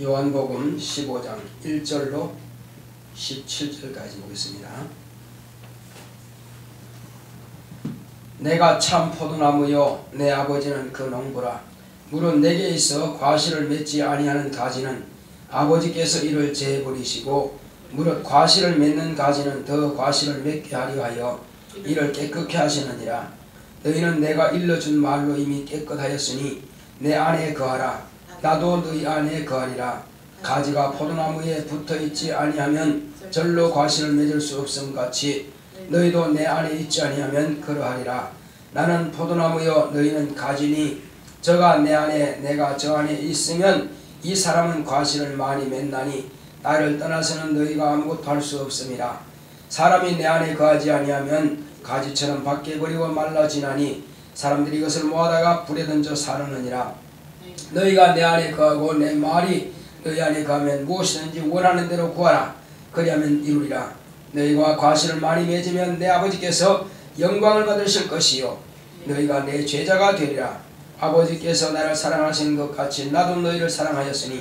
요한복음 15장 1절로 17절까지 보겠습니다. 내가 참 포도나무요 내 아버지는 그 농부라. 무릇 내게 있어 과실을 맺지 아니하는 가지는 아버지께서 이를 제버리시고 무릇 과실을 맺는 가지는 더 과실을 맺게 하려 하여 이를 깨끗게 하시느니라. 너희는 내가 일러준 말로 이미 깨끗하였으니 내 안에 거하라. 나도 너희 안에 거하리라. 가지가 포도나무에 붙어있지 아니하면 절로 과실을 맺을 수 없음 같이 너희도 내 안에 있지 아니하면 그러하리라. 나는 포도나무여 너희는 가지니 저가 내 안에 내가 저 안에 있으면 이 사람은 과실을 많이 맺나니 나를 떠나서는 너희가 아무것도 할 수 없음이라. 사람이 내 안에 거하지 아니하면 가지처럼 밖에 버리고 말라지나니 사람들이 이것을 모아다가 불에 던져 사르느니라. 너희가 내 안에 거하고 내 말이 너희 안에 거하면 무엇이든지 원하는 대로 구하라. 그리하면 이루리라. 너희가 과실을 많이 맺으면 내 아버지께서 영광을 받으실 것이요 너희가 내 제자가 되리라. 아버지께서 나를 사랑하신 것 같이 나도 너희를 사랑하였으니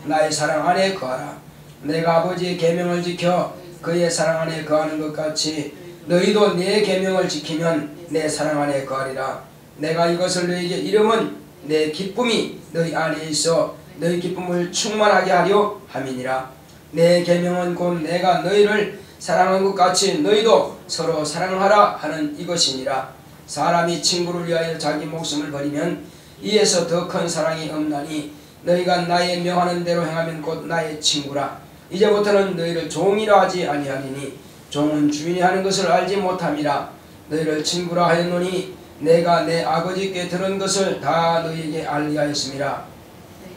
나의 사랑 안에 거하라. 내가 아버지의 계명을 지켜 그의 사랑 안에 거하는 것 같이 너희도 내 계명을 지키면 내 사랑 안에 거하리라. 내가 이것을 너희에게 이름은 내 기쁨이 너희 안에 있어 너희 기쁨을 충만하게 하려 함이니라. 내 계명은 곧 내가 너희를 사랑한 것 같이 너희도 서로 사랑하라 하는 이것이니라. 사람이 친구를 위하여 자기 목숨을 버리면 이에서 더 큰 사랑이 없나니 너희가 나의 명하는 대로 행하면 곧 나의 친구라. 이제부터는 너희를 종이라 하지 아니하리니 종은 주인이 하는 것을 알지 못함이라. 너희를 친구라 하였노니 내가 내 아버지께 들은 것을 다 너희에게 알리하였음이라.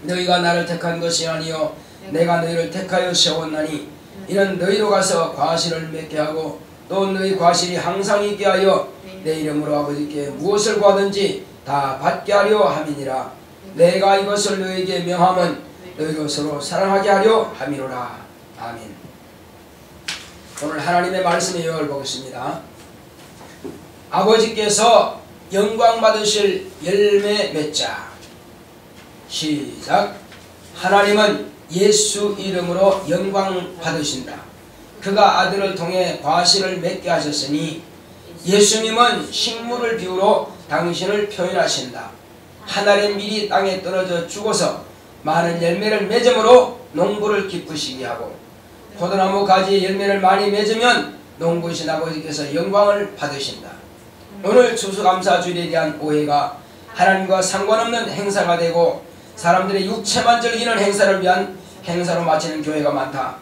너희가 나를 택한 것이 아니요 내가 너희를 택하여 세웠나니 이는 너희로 가서 과실을 맺게 하고 또 너희 과실이 항상 있게 하여 내 이름으로 아버지께 무엇을 구하든지 다 받게 하려 함이니라. 내가 이것을 너희에게 명함은 너희로 서로 사랑하게 하려 함이로라. 아멘. 오늘 하나님의 말씀의 요약을 보겠습니다. 아버지께서 영광 받으실 열매 맺자. 시작. 하나님은 예수 이름으로 영광 받으신다. 그가 아들을 통해 과실을 맺게 하셨으니 예수님은 식물을 비유로 당신을 표현하신다. 하늘의 밀이 땅에 떨어져 죽어서 많은 열매를 맺음으로 농부를 기쁘시게 하고 포도나무 가지의 열매를 많이 맺으면 농부이신 아버지께서 영광을 받으신다. 오늘 추수감사주일에 대한 오해가 하나님과 상관없는 행사가 되고 사람들의 육체만 즐기는 행사를 위한 행사로 마치는 교회가 많다.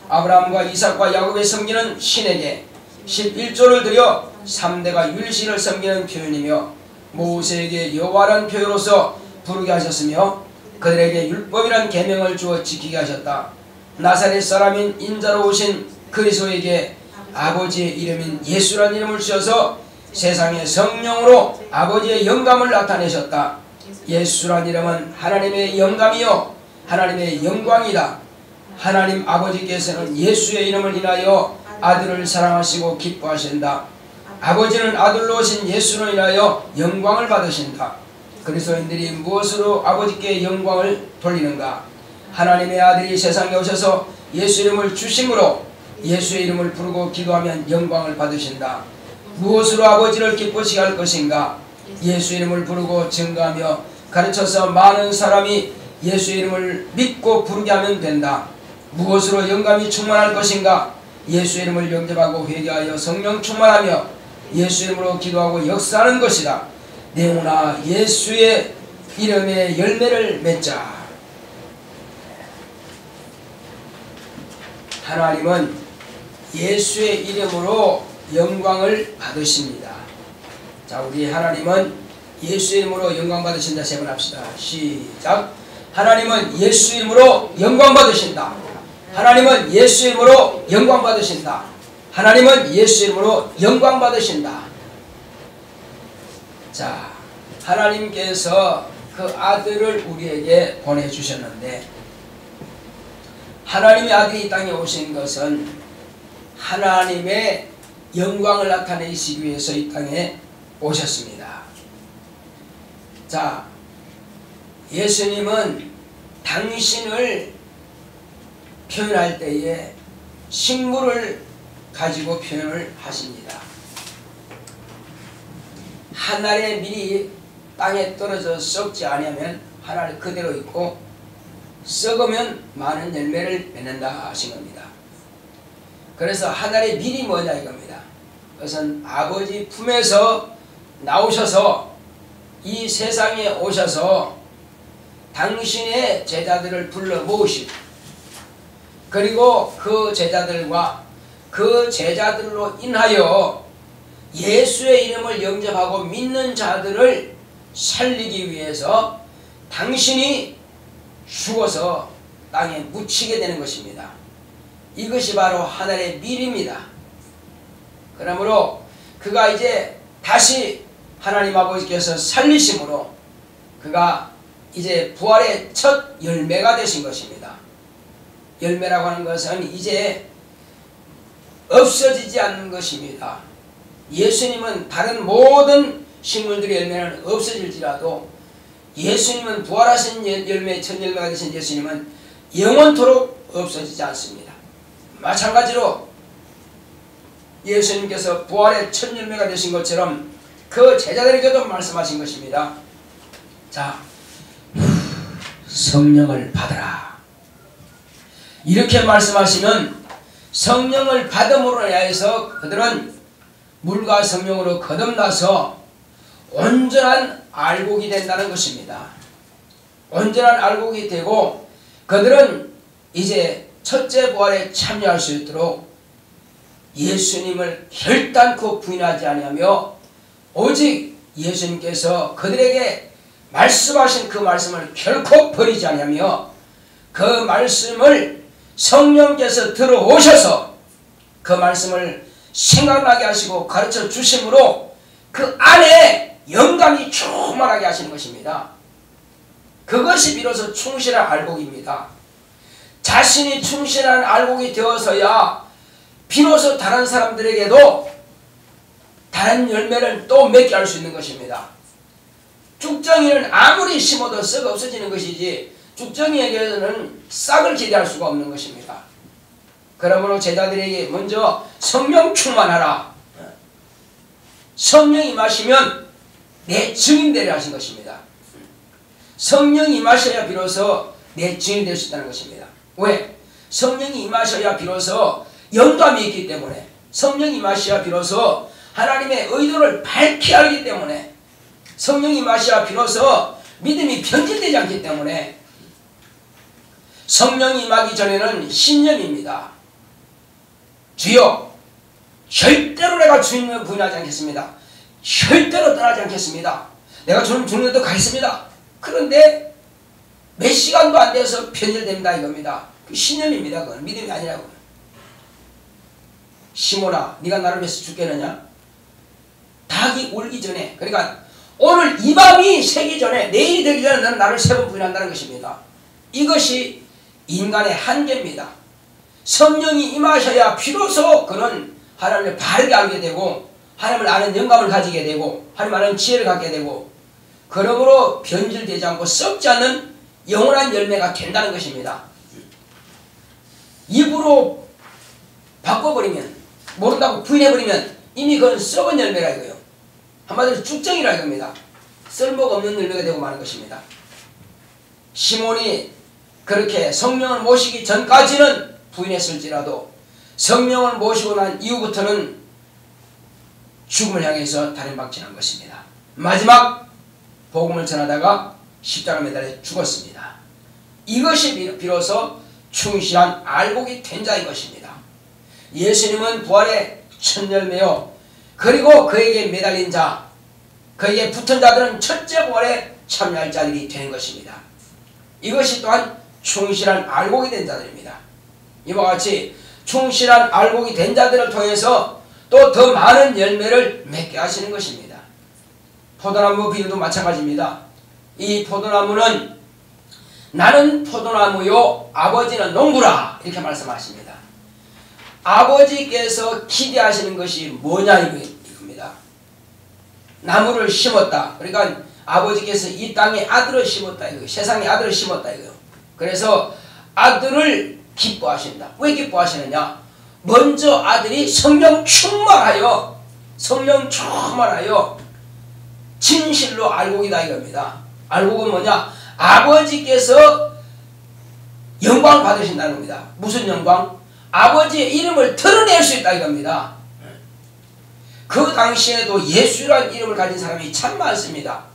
아브라함과 이삭과 야곱의 섬기는 신에게 11조를 들여 3대가 율신을 섬기는 표현이며 모세에게 여호와라는 표현으로서 부르게 하셨으며 그들에게 율법이란 계명을 주어 지키게 하셨다. 나사렛 사람인 인자로 오신 그리스도에게 아버지의 이름인 예수라는 이름을 주셔서 세상의 성령으로 아버지의 영감을 나타내셨다. 예수란 이름은 하나님의 영감이요 하나님의 영광이다. 하나님 아버지께서는 예수의 이름을 인하여 아들을 사랑하시고 기뻐하신다. 아버지는 아들로 오신 예수로 인하여 영광을 받으신다. 그리스도인들이 무엇으로 아버지께 영광을 돌리는가? 하나님의 아들이 세상에 오셔서 예수 이름을 주심으로 예수의 이름을 부르고 기도하면 영광을 받으신다. 무엇으로 아버지를 기쁘시게 할 것인가? 예수 이름을 부르고 증거하며 가르쳐서 많은 사람이 예수 이름을 믿고 부르게 하면 된다. 무엇으로 영감이 충만할 것인가? 예수 이름을 영접하고 회개하여 성령 충만하며 예수 이름으로 기도하고 역사하는 것이다. 내오나 예수의 이름의 열매를 맺자. 하나님은 예수의 이름으로 영광을 받으십니다. 자, 우리 하나님은 예수 이름으로 영광 받으신다. 세 번 합시다. 시작. 하나님은 예수 이름으로 영광 받으신다. 하나님은 예수 이름으로 영광 받으신다. 하나님은 예수 이름으로 영광 받으신다. 자, 하나님께서 그 아들을 우리에게 보내주셨는데 하나님의 아들이 이 땅에 오신 것은 하나님의 영광을 나타내시기 위해서 이 땅에 오셨습니다. 자, 예수님은 당신을 표현할 때에 식물을 가지고 표현을 하십니다. 한 알의 밀이 땅에 떨어져 썩지 아니하면 한 알 그대로 있고 썩으면 많은 열매를 맺는다 하신 겁니다. 그래서 한 알의 밀이 뭐냐 이겁니다. 그것은 아버지 품에서 나오셔서 이 세상에 오셔서 당신의 제자들을 불러 모으시고 그리고 그 제자들과 그 제자들로 인하여 예수의 이름을 영접하고 믿는 자들을 살리기 위해서 당신이 죽어서 땅에 묻히게 되는 것입니다. 이것이 바로 하늘의 밀입니다. 그러므로 그가 이제 다시 하나님 아버지께서 살리심으로 그가 이제 부활의 첫 열매가 되신 것입니다. 열매라고 하는 것은 이제 없어지지 않는 것입니다. 예수님은 다른 모든 식물들의 열매는 없어질지라도 예수님은 부활하신 열매, 첫 열매가 되신 예수님은 영원토록 없어지지 않습니다. 마찬가지로 예수님께서 부활의 첫 열매가 되신 것처럼 그 제자들에게도 말씀하신 것입니다. 자, 성령을 받으라. 이렇게 말씀하시면 성령을 받음으로 인하여서 그들은 물과 성령으로 거듭나서 온전한 알곡이 된다는 것입니다. 온전한 알곡이 되고 그들은 이제 첫째 부활에 참여할 수 있도록 예수님을 결단코 부인하지 아니하며 오직 예수님께서 그들에게 말씀하신 그 말씀을 결코 버리지 아니하며 그 말씀을 성령께서 들어오셔서 그 말씀을 생각나게 하시고 가르쳐 주심으로 그 안에 영감이 충만하게 하시는 것입니다. 그것이 비로소 충실한 알곡입니다. 자신이 충실한 알곡이 되어서야 비로소 다른 사람들에게도 다른 열매를 또 맺게 할 수 있는 것입니다. 쭉정이는 아무리 심어도 썩 없어지는 것이지 쭉정이에게는 싹을 기대할 수가 없는 것입니다. 그러므로 제자들에게 먼저 성령 충만하라. 성령이 임하시면 내 증인 되려 하신 것입니다. 성령이 임하셔야 비로소 내 증인이 될 수 있다는 것입니다. 왜? 성령이 임하셔야 비로소 영감이 있기 때문에, 성령이 임하셔야 비로소 하나님의 의도를 밝히 알기 때문에, 성령이 임하셔야 비로소 믿음이 변질되지 않기 때문에, 성령이 임하기 전에는 신념입니다. 주여, 절대로 내가 주님을 부인하지 않겠습니다. 절대로 떠나지 않겠습니다. 내가 주님 죽는 데도 가겠습니다. 그런데 몇 시간도 안 돼서 변질됩니다 이겁니다. 그 신념입니다. 그건 믿음이 아니라고. 시몬아, 네가 나를 위해서 죽겠느냐? 닭이 울기 전에, 그러니까 오늘 이 밤이 새기 전에, 내일이 되기 전에 너는 나를 세 번 부인한다는 것입니다. 이것이 인간의 한계입니다. 성령이 임하셔야 비로소 그는 하나님을 바르게 알게 되고 하나님을 아는 영감을 가지게 되고 하나님을 아는 지혜를 갖게 되고 그러므로 변질되지 않고 썩지 않는 영원한 열매가 된다는 것입니다. 입으로 바꿔버리면, 모른다고 부인해버리면 이미 그건 썩은 열매라 이거예요. 한마디로 쭉정이라 이겁니다. 쓸모가 없는 열매가 되고 마는 것입니다. 시몬이 그렇게 성령을 모시기 전까지는 부인했을지라도 성령을 모시고 난 이후부터는 죽음을 향해서 단연방진한 것입니다. 마지막 복음을 전하다가 십자가 매달려 죽었습니다. 이것이 비로소 충실한 알곡이 된 자인 것입니다. 예수님은 부활의 첫 열매요, 그리고 그에게 매달린 자, 그에게 붙은 자들은 첫째 부활에 참여할 자들이 되는 것입니다. 이것이 또한 충실한 알곡이 된 자들입니다. 이와 같이 충실한 알곡이 된 자들을 통해서 또 더 많은 열매를 맺게 하시는 것입니다. 포도나무 비유도 마찬가지입니다. 이 포도나무는 나는 포도나무요 아버지는 농부라 이렇게 말씀하십니다. 아버지께서 기대하시는 것이 뭐냐 이겁니다. 나무를 심었다. 그러니까 아버지께서 이 땅에 아들을 심었다 이거예요. 세상에 아들을 심었다 이거예요. 그래서 아들을 기뻐하신다. 왜 기뻐하시느냐? 먼저 아들이 성령 충만하여 진실로 알곡이다 이겁니다. 알곡은 뭐냐? 아버지께서 영광 받으신다는 겁니다. 무슨 영광? 아버지의 이름을 드러낼 수 있다 이겁니다. 그 당시에도 예수라는 이름을 가진 사람이 참 많습니다.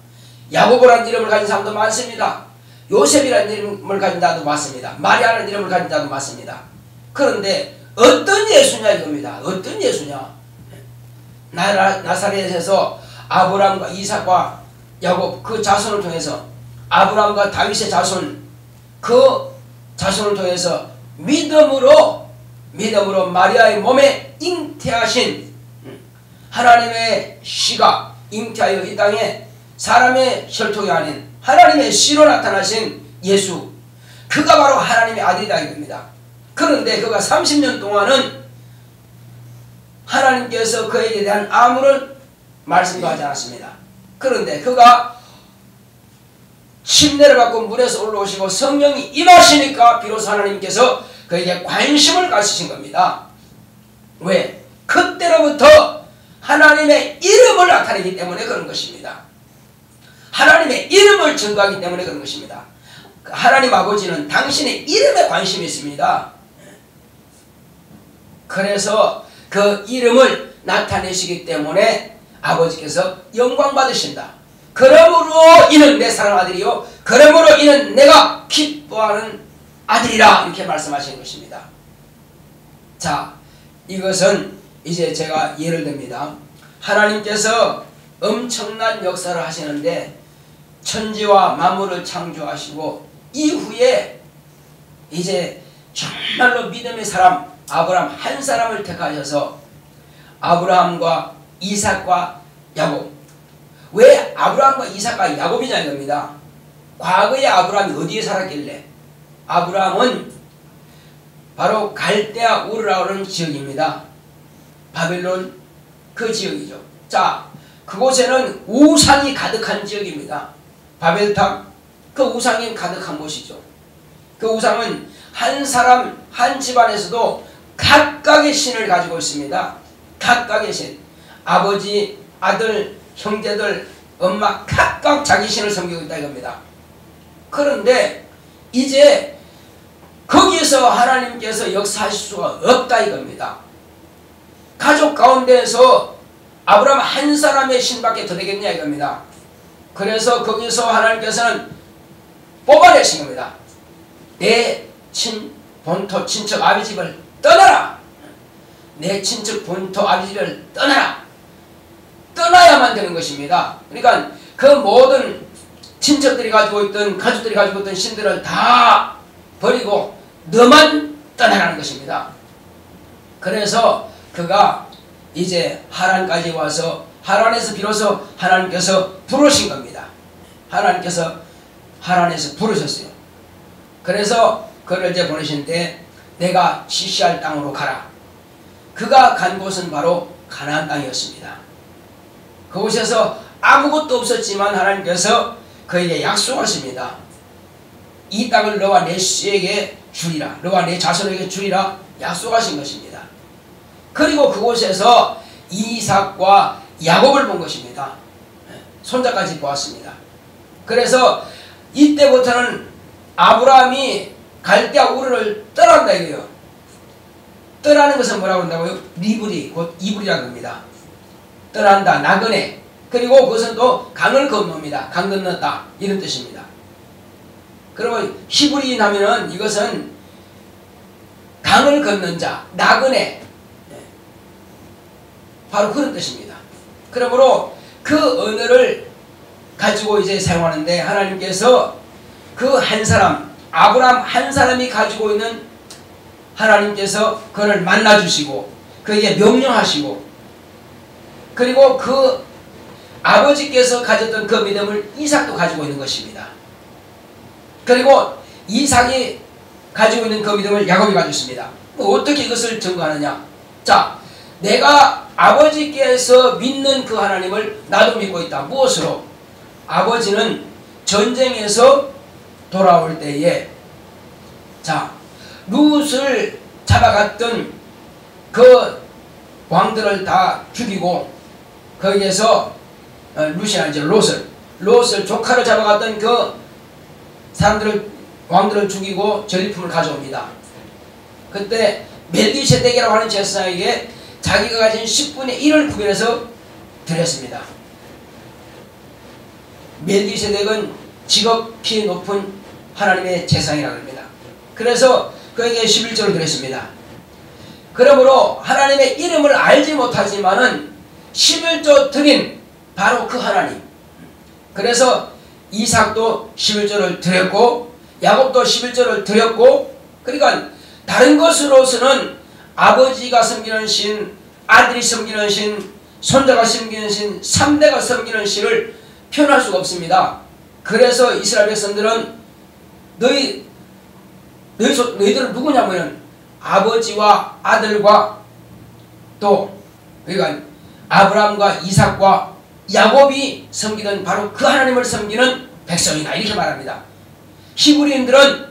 야고보라는 이름을 가진 사람도 많습니다. 요셉이라는 이름을 가진 자도 많습니다. 마리아라는 이름을 가진 자도 많습니다. 그런데 어떤 예수냐 이겁니다. 어떤 예수냐? 나사렛에서 아브라함과 이삭과 야곱 그 자손을 통해서 아브라함과 다윗의 자손 그 자손을 통해서 믿음으로 마리아의 몸에 잉태하신 하나님의 씨가 잉태하여 이 땅에 사람의 혈통이 아닌 하나님의 씨로 나타나신 예수, 그가 바로 하나님의 아들이다 이겁니다. 그런데 그가 30년 동안은 하나님께서 그에게 대한 아무런 말씀도 하지 않았습니다. 그런데 그가 침례를 받고 물에서 올라오시고 성령이 임하시니까 비로소 하나님께서 그에게 관심을 가지신 겁니다. 왜? 그때로부터 하나님의 이름을 나타내기 때문에 그런 것입니다. 하나님의 이름을 증거하기 때문에 그런 것입니다. 하나님 아버지는 당신의 이름에 관심이 있습니다. 그래서 그 이름을 나타내시기 때문에 아버지께서 영광 받으신다. 그러므로 이는 내 사랑하는 아들이요 그러므로 이는 내가 기뻐하는 아들이라 이렇게 말씀하시는 것입니다. 자, 이것은 이제 제가 예를 듭니다. 하나님께서 엄청난 역사를 하시는데 천지와 만물을 창조하시고 이후에 이제 정말로 믿음의 사람 아브라함 한 사람을 택하셔서 아브라함과 이삭과 야곱, 왜 아브라함과 이삭과 야곱이냐 이겁니다. 과거에 아브라함이 어디에 살았길래? 아브라함은 바로 갈대아 우르라는 지역입니다. 바벨론 그 지역이죠. 자, 그곳에는 우상이 가득한 지역입니다. 바벨탑, 그 우상이 가득한 곳이죠. 그 우상은 한 사람 한 집안에서도 각각의 신을 가지고 있습니다. 각각의 신, 아버지, 아들, 형제들, 엄마 각각 자기 신을 섬기고 있다 이겁니다. 그런데 이제 거기에서 하나님께서 역사하실 수가 없다 이겁니다. 가족 가운데에서 아브라함 한 사람의 신밖에 더 되겠냐 이겁니다. 그래서 거기서 하나님께서는 뽑아내신 겁니다. 내 본토 친척 아비집을 떠나라. 내 친척 본토 아비집을 떠나라. 떠나야만 되는 것입니다. 그러니까 그 모든 친척들이 가지고 있던 가족들이 가지고 있던 신들을 다 버리고 너만 떠나라는 것입니다. 그래서 그가 이제 하란까지 와서 하란에서 비로소 하나님께서 부르신 겁니다. 하나님께서 하란에서 부르셨어요. 그래서 그를 이제 보내신데 내가 지시할 땅으로 가라. 그가 간 곳은 바로 가나안 땅이었습니다. 그곳에서 아무것도 없었지만 하나님께서 그에게 약속하십니다. 이 땅을 너와 내 씨에게 주리라. 너와 내 자손에게 주리라 약속하신 것입니다. 그리고 그곳에서 이삭과 야곱을 본 것입니다. 손자까지 보았습니다. 그래서 이때부터는 아브라함이 갈대아 우르를 떠난다 이거예요. 떠나는 것은 뭐라고 한다고요? 리브리, 곧 이불이라고 합니다. 떠난다, 나그네. 그리고 그것은 또 강을 건넙니다. 강 건넜다 이런 뜻입니다. 그리고 히브리인 하면은 이것은 강을 건넌 자, 나그네, 바로 그런 뜻입니다. 그러므로 그 언어를 가지고 이제 사용하는데 하나님께서 그 한 사람, 아브라함 한 사람이 가지고 있는 하나님께서 그를 만나주시고 그에게 명령하시고 그리고 그 아버지께서 가졌던 그 믿음을 이삭도 가지고 있는 것입니다. 그리고 이삭이 가지고 있는 그 믿음을 야곱이 가지고 있습니다. 어떻게 이것을 증거하느냐? 자, 내가 아버지께서 믿는 그 하나님을 나도 믿고 있다. 무엇으로? 아버지는 전쟁에서 돌아올 때에 자, 룻을 잡아갔던 그 왕들을 다 죽이고 거기에서 룻이 아니죠. 롯을 조카를 잡아갔던 그 왕들을 죽이고 전리품을 가져옵니다. 그때 멜기세덱이라고 하는 제사장에게 자기가 가진 10분의 1을 구별해서 드렸습니다. 멜기세덱은 지극히 높은 하나님의 제사장이라고 합니다. 그래서 그에게 11조를 드렸습니다. 그러므로 하나님의 이름을 알지 못하지만은 11조 드린 바로 그 하나님. 그래서 이삭도 11조를 드렸고 야곱도 11조를 드렸고, 그러니까 다른 것으로서는 아버지가 섬기는 신, 아들이 섬기는 신, 손자가 섬기는 신, 3대가 섬기는 신을 표현할 수가 없습니다. 그래서 이스라엘 백성들은 너희들은 누구냐면은 아버지와 아들과 또 그러니까 아브라함과 이삭과 야곱이 섬기던 바로 그 하나님을 섬기는 백성이다, 이렇게 말합니다. 히브리인들은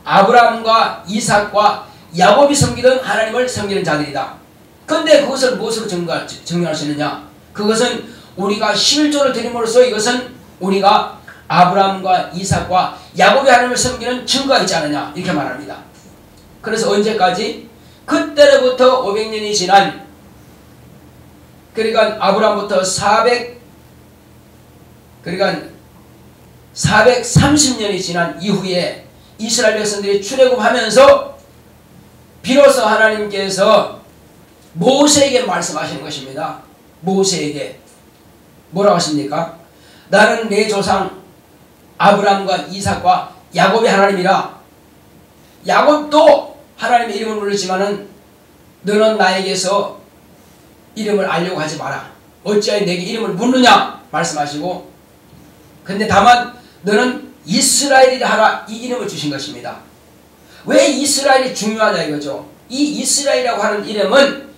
아브라함과 이삭과 야곱이 섬기던 하나님을 섬기는 자들이다. 그런데 그것을 무엇으로 증명할 수 있느냐? 그것은 우리가 11조를 드림으로써 이것은 우리가 아브라함과 이삭과 야곱의 하나님을 섬기는 증거가 있지 않느냐, 이렇게 말합니다. 그래서 언제까지? 그때로부터 500년이 지난, 그러니까 아브라함부터 430년이 지난 이후에 이스라엘 백성들이 출애굽하면서 비로소 하나님께서 모세에게 말씀하시는 것입니다. 모세에게 뭐라고 하십니까? 나는 내 조상 아브라함과 이삭과 야곱의 하나님이라. 야곱도 하나님의 이름을 부르지만은 너는 나에게서 이름을 알려고 하지 마라. 어찌하여 내게 이름을 묻느냐 말씀하시고, 근데 다만 너는 이스라엘이라 하라, 이 이름을 주신 것입니다. 왜 이스라엘이 중요하다 이거죠. 이 이스라엘이라고 하는 이름은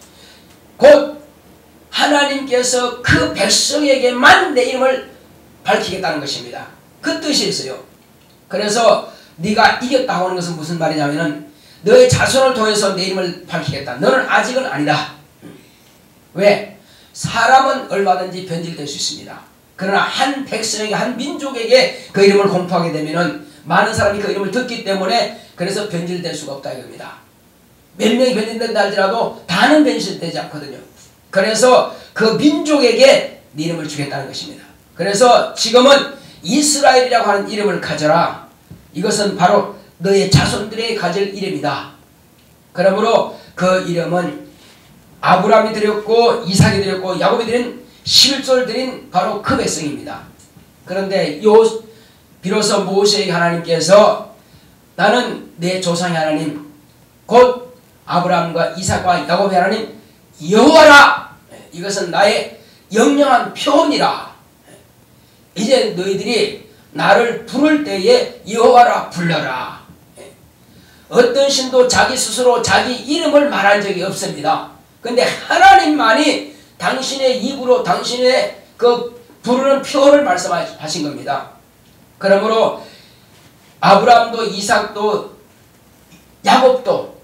곧 하나님께서 그 백성에게만 내 이름을 밝히겠다는 것입니다. 그 뜻이 있어요. 그래서 네가 이겼다고 하는 것은 무슨 말이냐면은 너의 자손을 통해서 내 이름을 밝히겠다. 너는 아직은 아니다. 왜? 사람은 얼마든지 변질될 수 있습니다. 그러나 한 백성에게, 한 민족에게 그 이름을 공포하게 되면은 많은 사람이 그 이름을 듣기 때문에 그래서 변질될 수가 없다 이겁니다. 몇 명이 변질된다 할지라도 다는 변질되지 않거든요. 그래서 그 민족에게 네 이름을 주겠다는 것입니다. 그래서 지금은 이스라엘이라고 하는 이름을 가져라. 이것은 바로 너의 자손들이 가질 이름이다. 그러므로 그 이름은 아브라함이 드렸고 이삭이 드렸고 야곱이 드린 11조를 드린 바로 그 백성입니다. 그런데 비로소 모세에게 하나님께서 나는 내 조상의 하나님 곧 아브라함과 이삭과 야곱의 하나님 여호와라. 이것은 나의 영영한 표현이라. 이제 너희들이 나를 부를 때에 여호와라 불러라. 어떤 신도 자기 스스로 자기 이름을 말한 적이 없습니다. 근데 하나님만이 당신의 입으로 당신의 그 부르는 표현을 말씀하신 겁니다. 그러므로 아브라함도 이삭도 야곱도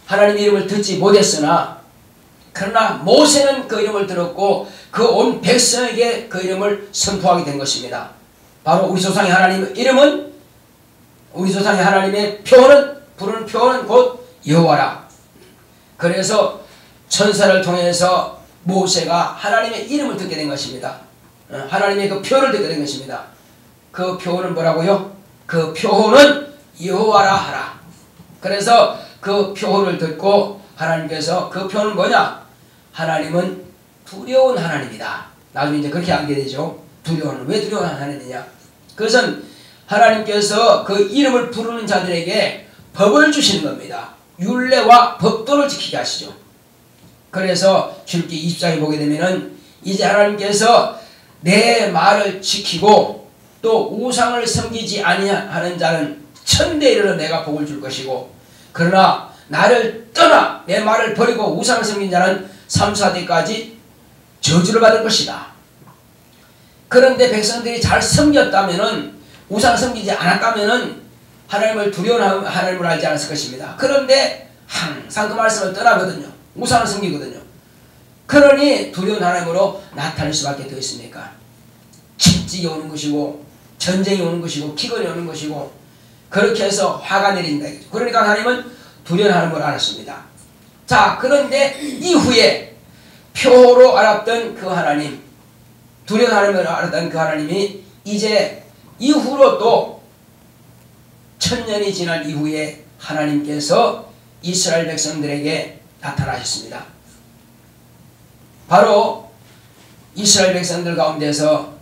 하나님의 이름을 듣지 못했으나 그러나 모세는 그 이름을 들었고 그 온 백성에게 그 이름을 선포하게 된 것입니다. 바로 우리 조상의 하나님의 이름은, 우리 조상의 하나님의 표현은, 부르는 표현은 곧 여호와라. 그래서 천사를 통해서 모세가 하나님의 이름을 듣게 된 것입니다. 하나님의 그 표현을 듣게 된 것입니다. 그 표현은 뭐라고요? 그 표현은 여호와라 하라. 그래서 그 표현을 듣고 하나님께서 그 표현은 뭐냐? 하나님은 두려운 하나님이다. 나중에 이제 그렇게 알게 되죠. 왜 두려운 하나님이냐? 그것은 하나님께서 그 이름을 부르는 자들에게 법을 주시는 겁니다. 율례와 법도를 지키게 하시죠. 그래서 출애굽기 24장에 보게 되면은 이제 하나님께서 내 말을 지키고 또 우상을 섬기지 아니하는 자는 천대에 이르러 내가 복을 줄 것이고, 그러나 나를 떠나 내 말을 버리고 우상을 섬긴 자는 3, 4대까지 저주를 받을 것이다. 그런데 백성들이 잘 섬겼다면은, 우상을 섬기지 않았다면은 하나님을 두려워하는 하나님을 알지 않았을 것입니다. 그런데 항상 그 말씀을 떠나거든요. 우상을 섬기거든요. 그러니 두려운 하나님으로 나타날 수밖에 더 있습니까? 침찍이 오는 것이고 전쟁이 오는 것이고 기근이 오는 것이고 그렇게 해서 화가 내린다. 그러니까 하나님은 두려운 하나님을 알았습니다. 자, 그런데 이후에 표로 알았던 그 하나님, 두려운 하나님을 알았던 그 하나님이 이제 이후로 또 1000년이 지난 이후에 하나님께서 이스라엘 백성들에게 나타나셨습니다. 바로 이스라엘 백성들 가운데서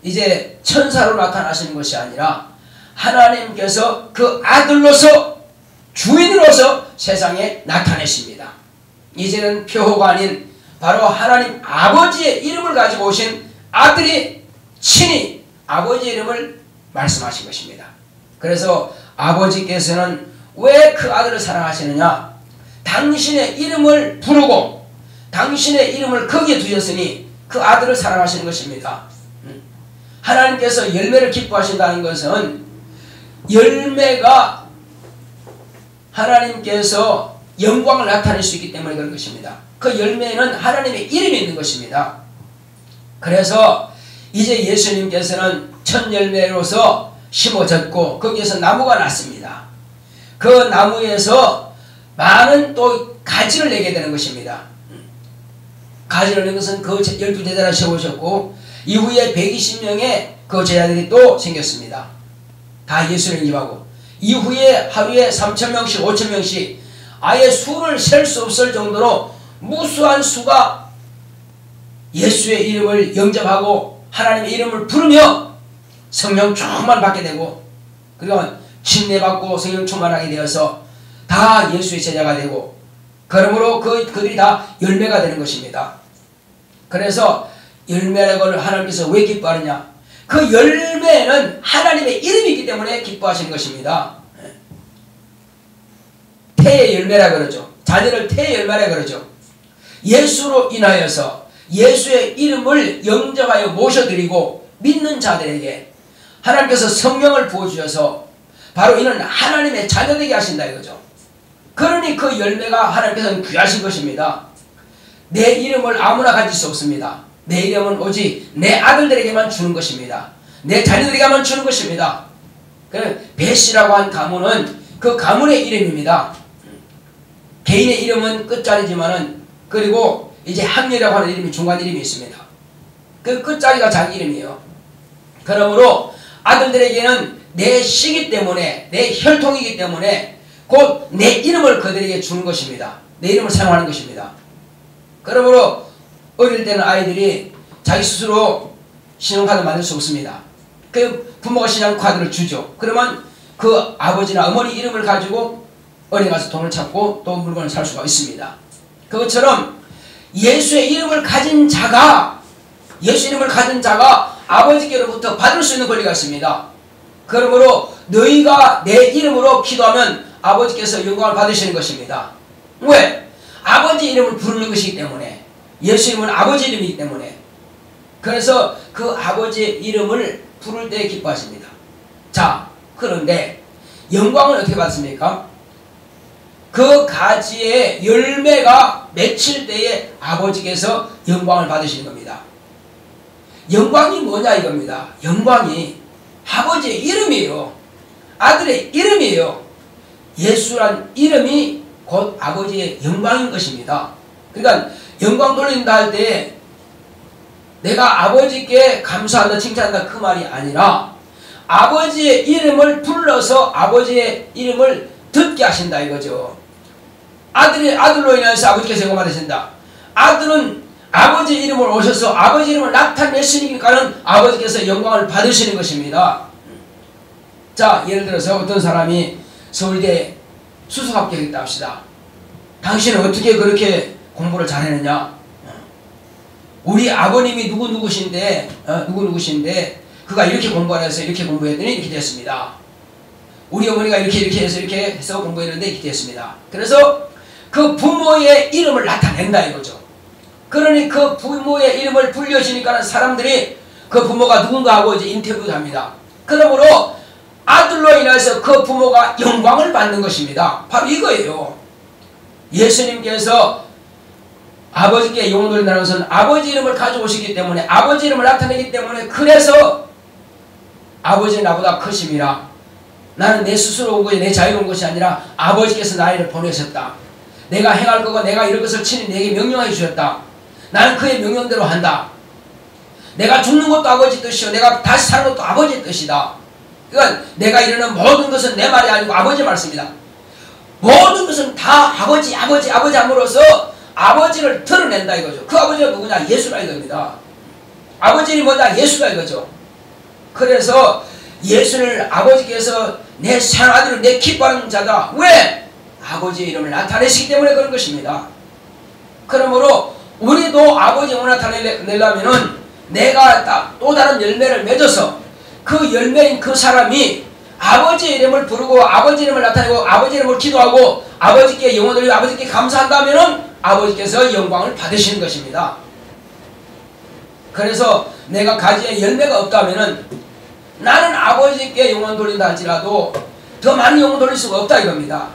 이제 천사로 나타나시는 것이 아니라 하나님께서 그 아들로서 주인으로서 세상에 나타내십니다. 이제는 표호가 아닌 바로 하나님 아버지의 이름을 가지고 오신 아들이 친히 아버지의 이름을 말씀하신 것입니다. 그래서 아버지께서는 왜 그 아들을 사랑하시느냐? 당신의 이름을 부르고 당신의 이름을 거기에 두셨으니 그 아들을 사랑하시는 것입니다. 하나님께서 열매를 기뻐하신다는 것은 열매가 하나님께서 영광을 나타낼 수 있기 때문에 그런 것입니다. 그 열매에는 하나님의 이름이 있는 것입니다. 그래서 이제 예수님께서는 첫 열매로서 심어졌고 거기에서 나무가 났습니다. 그 나무에서 많은 또 가지를 내게 되는 것입니다. 가지를 내는 것은 그 12제자를 세우셨고 이후에 120명의 그 제자들이 또 생겼습니다. 다 예수를 입하고 이후에 하루에 3000명씩 5000명씩 아예 수를 셀 수 없을 정도로 무수한 수가 예수의 이름을 영접하고 하나님의 이름을 부르며 성령 충만 받게 되고 그리고 침례받고 성령 충만하게 되어서 다 예수의 제자가 되고 그러므로 그들이 다 열매가 되는 것입니다. 그래서 열매라고 하나님께서 왜 기뻐하느냐? 그 열매는 하나님의 이름이 있기 때문에 기뻐하시는 것입니다. 태의 열매라 그러죠. 자녀를 태의 열매라 그러죠. 예수로 인하여서 예수의 이름을 영접하여 모셔드리고 믿는 자들에게 하나님께서 성령을 부어주셔서 바로 이는 하나님의 자녀되게 하신다 이거죠. 그러니 그 열매가 하나님께서는 귀하신 것입니다. 내 이름을 아무나 가질 수 없습니다. 내 이름은 오직 내 아들들에게만 주는 것입니다. 내 자녀들에게만 주는 것입니다. 벳이라고 한 가문은 그 가문의 이름입니다. 개인의 이름은 끝자리지만은 그리고 이제 학렬이라고 하는 이름이 중간 이름이 있습니다. 그 끝자리가 자기 이름이에요. 그러므로 아들들에게는 내 씨기 때문에 내 혈통이기 때문에 곧 내 이름을 그들에게 주는 것입니다. 내 이름을 사용하는 것입니다. 그러므로 어릴 때는 아이들이 자기 스스로 신용카드 만들 수 없습니다. 그 부모가 신용카드를 주죠. 그러면 그 아버지나 어머니 이름을 가지고 어디 가서 돈을 찾고 또 물건을 살 수가 있습니다. 그것처럼 예수의 이름을 가진 자가 아버지께로부터 받을 수 있는 권리가 있습니다. 그러므로 너희가 내 이름으로 기도하면 아버지께서 영광을 받으시는 것입니다. 왜? 아버지 이름을 부르는 것이기 때문에 예수 이름은 아버지 이름이기 때문에 그래서 그 아버지의 이름을 부를 때 기뻐하십니다. 자, 그런데 영광을 어떻게 받습니까? 그 가지의 열매가 맺힐 때에 아버지께서 영광을 받으시는 겁니다. 영광이 뭐냐 이겁니다. 영광이 아버지의 이름이에요. 아들의 이름이에요. 예수란 이름이 곧 아버지의 영광인 것입니다. 그러니까 영광 돌린다 할 때 내가 아버지께 감사한다 칭찬한다 그 말이 아니라 아버지의 이름을 불러서 아버지의 이름을 듣게 하신다 이거죠. 아들로 인해서 아버지께서 영광 받으신다. 아들은 아버지 이름을 오셔서 아버지 이름을 나타내시니까는 아버지께서 영광을 받으시는 것입니다. 자, 예를 들어서 어떤 사람이 서울대 수석 합격했다 합시다. 당신은 어떻게 그렇게 공부를 잘했느냐? 우리 아버님이 누구누구신데 그가 이렇게 공부를 해서 이렇게 공부했더니 이렇게 됐습니다. 우리 어머니가 이렇게 해서 공부했는데 이렇게 됐습니다. 그래서 그 부모의 이름을 나타낸다 이거죠. 그러니 그 부모의 이름을 불려주니까 사람들이 그 부모가 누군가 하고 이제 인터뷰를 합니다. 그러므로 아들로 인해서 그 부모가 영광을 받는 것입니다. 바로 이거예요. 예수님께서 아버지께 영혼 돌린다는 것은 아버지 이름을 가져오시기 때문에, 아버지 이름을 나타내기 때문에, 그래서 아버지는 나보다 크심이라, 나는 내 스스로 온 것이, 내 자유로 온 것이 아니라 아버지께서 나를 보내셨다. 내가 행할 거고 내가 이럴 것을 친히 내게 명령해 주셨다. 나는 그의 명령대로 한다. 내가 죽는 것도 아버지 뜻이요 내가 다시 사는 것도 아버지 뜻이다. 그러니까 내가 이르는 모든 것은 내 말이 아니고 아버지 말씀이다. 모든 것은 다 아버지 함으로써 아버지를 드러낸다 이거죠. 그 아버지가 누구냐? 예수라 이겁니다. 아버지 이름이 뭐냐? 예수라 이거죠. 그래서 예수를 아버지께서 내 사랑하는 내 기뻐하는 자다. 왜? 아버지의 이름을 나타내시기 때문에 그런 것입니다. 그러므로 우리도 아버지 이름을 나타내려면은 내가 또 다른 열매를 맺어서 그 열매인 그 사람이 아버지의 이름을 부르고 아버지 이름을 나타내고 아버지 이름을 기도하고 아버지께 영혼 돌리고 아버지께 감사한다면은 아버지께서 영광을 받으시는 것입니다. 그래서 내가 가지에 열매가 없다면은 나는 아버지께 영혼 돌린다 할지라도 더 많은 영혼 돌릴 수가 없다 이겁니다.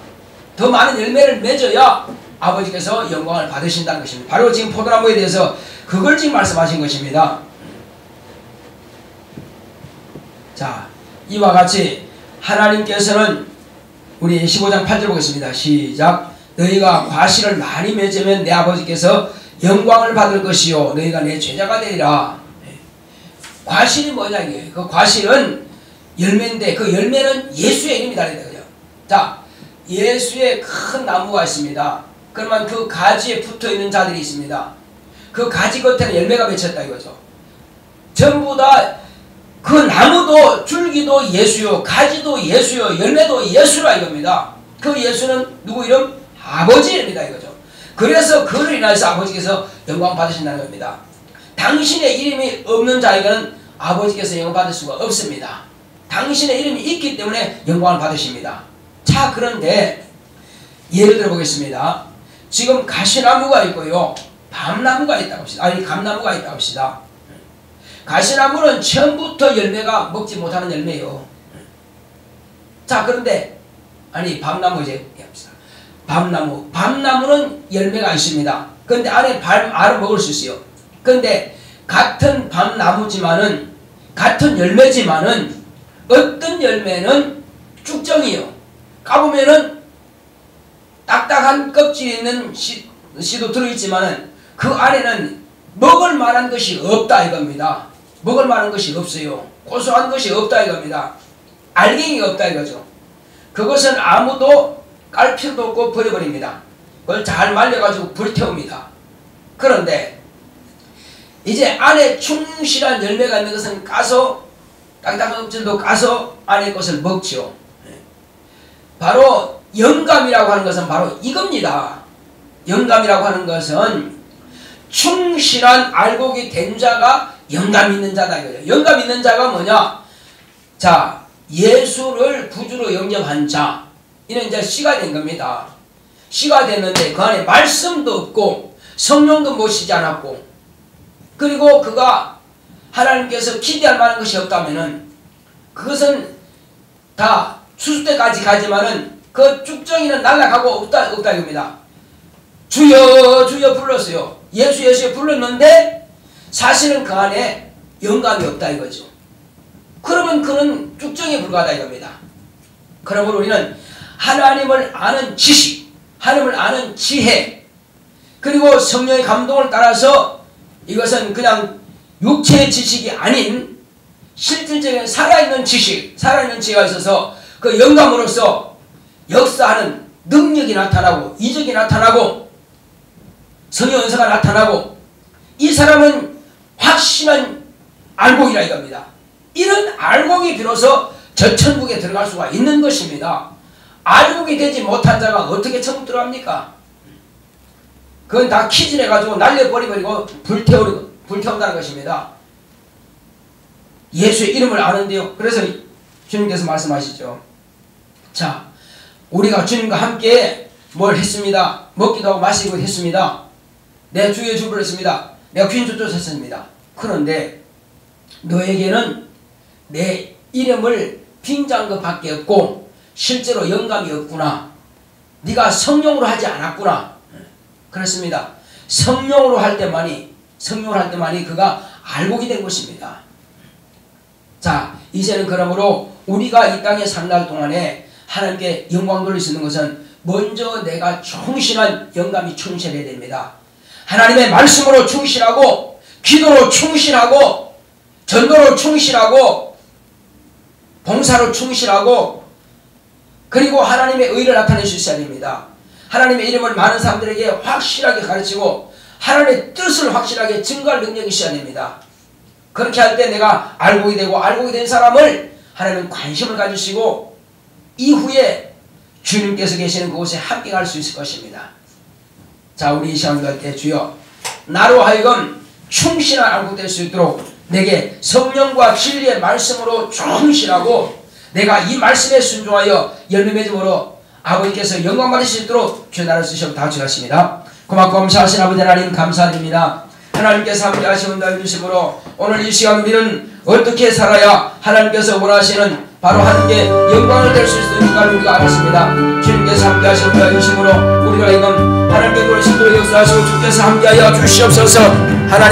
더 많은 열매를 맺어야 아버지께서 영광을 받으신다는 것입니다. 바로 지금 포도나무에 대해서 그걸 지금 말씀하신 것입니다. 자, 이와 같이 하나님께서는 우리 15장 8절 보겠습니다. 시작. 너희가 과실을 많이 맺으면 내 아버지께서 영광을 받을 것이요 너희가 내 제자가 되리라. 과실이 뭐냐 이게. 그 과실은 열매인데 그 열매는 예수의 이름이 달려야 되거든요. 자, 예수의 큰 나무가 있습니다. 그러면 그 가지에 붙어있는 자들이 있습니다. 그 가지 겉에는 열매가 맺혔다 이거죠. 전부 다 그 나무도 줄기도 예수요 가지도 예수요 열매도 예수라 이겁니다. 그 예수는 누구 이름? 아버지 이름이다 이거죠. 그래서 그를 인해서 아버지께서 영광 받으신다는 겁니다. 당신의 이름이 없는 자에게는 아버지께서 영광 받을 수가 없습니다. 당신의 이름이 있기 때문에 영광을 받으십니다. 자, 그런데 예를 들어 보겠습니다. 지금 가시나무가 있고요 밤나무가 있다고 합시다. 아니 감나무가 있다고 합시다. 가시나무는 처음부터 열매가 먹지 못하는 열매예요. 자, 그런데 아니 밤나무 이제 합시다. 밤나무는 열매가 있습니다. 그런데 안에 알을 먹을 수 있어요. 그런데 같은 밤나무지만은 같은 열매지만은 어떤 열매는 쭉정이요. 까보면은 딱딱한 껍질이 있는 씨도 들어있지만은 그 안에는 먹을 만한 것이 없다 이겁니다. 먹을 만한 것이 없어요. 고소한 것이 없다 이겁니다. 알갱이가 없다 이거죠. 그것은 아무도 깔 필요도 없고 버려버립니다. 그걸 잘 말려가지고 불태웁니다. 그런데 이제 안에 충실한 열매가 있는 것은 까서 딱딱한 껍질도 까서 안에 것을 먹죠. 바로 영감이라고 하는 것은 바로 이겁니다. 영감이라고 하는 것은 충실한 알곡이 된 자가 영감 있는 자다 이거예요. 영감 있는 자가 뭐냐? 자, 예수를 구주로 영접한 자. 이는 이제 씨가 된 겁니다. 씨가 됐는데 그 안에 말씀도 없고 성령도 모시지 않았고 그리고 그가 하나님께서 기대할 만한 것이 없다면은 그것은 다 추수 때까지 가지만은 그 쭉정이는 날아가고 없다 이겁니다. 주여 주여 불렀어요. 예수 불렀는데 사실은 그 안에 영감이 없다 이거죠. 그러면 그는 쭉정에 불과하다 이겁니다. 그러므로 우리는 하나님을 아는 지식, 하나님을 아는 지혜, 그리고 성령의 감동을 따라서 이것은 그냥 육체의 지식이 아닌 실질적인 살아있는 지식, 살아있는 지혜가 있어서 그 영감으로서 역사하는 능력이 나타나고 이적이 나타나고 성령 은사가 나타나고 이 사람은 확신한 알곡이라 이겁니다. 이런 알곡이 비로소 저 천국에 들어갈 수가 있는 것입니다. 알곡이 되지 못한 자가 어떻게 천국 들어갑니까? 그건 다 키질해가지고 날려버리고 불태운다는 것입니다. 예수의 이름을 아는데요. 그래서 주님께서 말씀하시죠. 자, 우리가 주님과 함께 뭘 했습니다. 먹기도 하고 마시기도 했습니다. 내 주의 주부를 했습니다. 내가 귀인 쫓았습니다. 그런데 너에게는 내 이름을 빙자한 것밖에 없고 실제로 영감이 없구나. 네가 성령으로 하지 않았구나. 그렇습니다. 성령으로 할 때만이 그가 알고게 된 것입니다. 자, 이제는 그러므로 우리가 이 땅에 산 날 동안에 하나님께 영광 돌릴 수 있는 것은 먼저 내가 충실한 영감이 충실해야 됩니다. 하나님의 말씀으로 충실하고 기도로 충실하고 전도로 충실하고 봉사로 충실하고 그리고 하나님의 의를 나타낼 수 있어야 됩니다. 하나님의 이름을 많은 사람들에게 확실하게 가르치고 하나님의 뜻을 확실하게 증거할 능력이 있어야 됩니다. 그렇게 할 때 내가 알고게 되고 알고게 된 사람을 하나님은 관심을 가지시고 이후에 주님께서 계시는 그곳에 함께 갈 수 있을 것입니다. 자, 우리 이 시간 갈 때 주여 나로 하여금 충실한 알고 될 수 있도록 내게 성령과 진리의 말씀으로 충실하고 내가 이 말씀에 순종하여 열매 맺음으로 아버지께서 영광 받으실 수 있도록 주여 나를 쓰시고 다 같이 하십니다. 고맙고 감사하신 아버지 하나님 감사드립니다. 하나님께서 함께 하시는 날 주심으로 오늘 이 시간 우리는 어떻게 살아야 하나님께서 원하시는 바로 하나님께 영광을 될 수 있는가 우리가 알았습니다. 주님께서 함께 하시는 날 주심으로 우리가 이건 하나님께 노래 신도를 역사하시고 주께서 함께하여 주시옵소서. 하나님